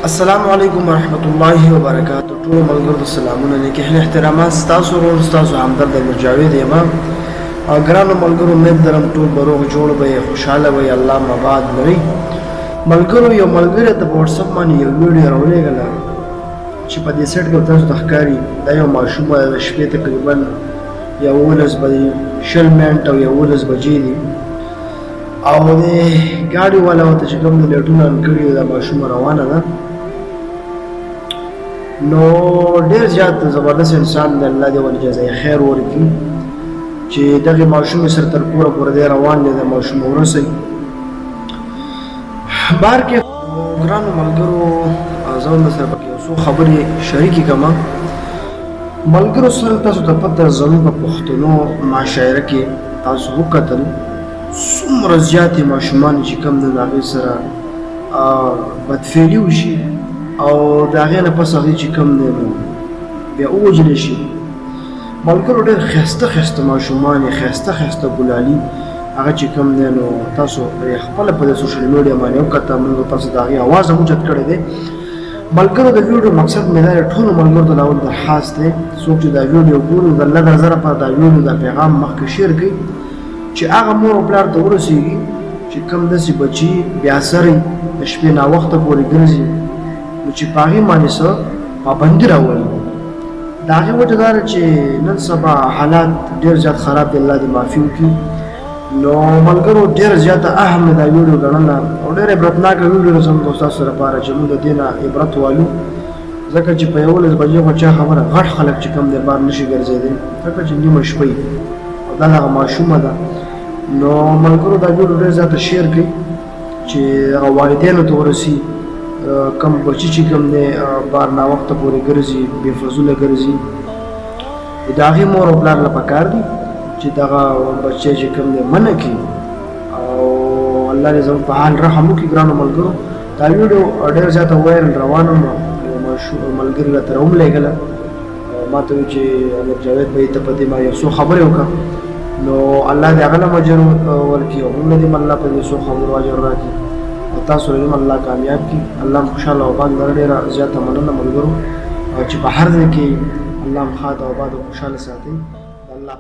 السلام علیکم ورحمۃ اللہ وبرکاتہ ټول ملګرو سلامونه نیکی احترامات ستاسو ورور ستاسو همدرد امیر جاوید یم ګرانو ملګرو امید لرم ټول به روغ جوړ به خوشحاله وئ الله مباد لري ملګرو یو ملګری ته په واتساپ باندې یو ویډیو راولېږله چې په دې سیټ کې تاسو ته ښکاري دا یو ماشوم د شپې تقریبا 11 بجې 20 منټه او 11 بجې دي او د ګاډي والا ورته چې کوم د لیټونه ان کړي دا ماشوم روانه ده نو ډېر زیات زبردست انسان دی الله دې ولې جزای خیر ورکړي چې دغه ماشوم سره تر کوره پورې دی روان دی د ماشوم ورسوي بار کې ګرانو ملګرو زه هم سره پکې یو څو خبرې شریکې کړم ملګرو سره تاسو ته پته زموږ په پښتنو معاشره کې تاسو وکتل څومره زیاتې ماشومان چې کوم د هغې سره بدفعلي وشي او د هغې نه پس هغې چې کوم دی نو بیا ووژلی شي ملګرو ډېر ښایسته ښایسته ماشومان یې ښایسته ښایسته ګلالي هغه چې کوم دی نو تاسو خپله په د سوشل میډیا باندې وکته موږ تاسو د هغې اواز هم اوچت کړی دی ملګرو د ویډیو مقصد مې دا ټولو ملګرو ته لاول درخواست دی څوک چې دا ویډیو ګوري د الله د زره په دا ویډیو دا پیغام مخکې شیر کړي چې هغه مور او پلار ته ورسېږي چې کوم داسې بچي بېاثرې د شپې ناوخته پورې ګرځي نو چې په هغې باندې څه پابندي راولي د هغې وجه دا ده چې نن سبا حالات ډېر زیات خراب دی الله دې معافي وکړي نو ملګرو ډېر زیاته اهم دا ویډیو ګڼله او ډېر عبرتناکه ویډیو ده زموږ ستاسو لپاره چې موږ د دې نه عبرت والو ځکه چې په 11 بجې خو چا خبره غټ خلک چې کوم دی بار نشي ګرځېدی ځکه چې نیمه شپه وي او دا هغه ماشومه ده نو ملګرو دا ویډیو ډېر زیاته شیر کړئ چې هغه والدینو ته ورسي کم بچي چې کوم دی بار ناوخته پورې ګرځي بې فضوله ګرځي د هغې مور او پلار له پکار دي چې دغه بچی چې کوم دی منع کړي او الله دې زموږ په حال رحم وکړي ګرانو ملګرو دا ویډیو ډېر زیاته وایرل روانه وه ملګري راته راوملېږله ما ته وایي چې امیر جاوید بهي ته په دې باندې یو څو خبرې وکړه نو الله دې هغه له اجر ورکړي او موږ دې الله په دې څو خبرو اجر راکړي او تاسو دې الله کامیاب کړي الله خوشحاله او آباد لري ډېره زیاته مننه ملګرو او چې په هر ځای کې الله ښاد او آباد او خوشحاله ساتي الله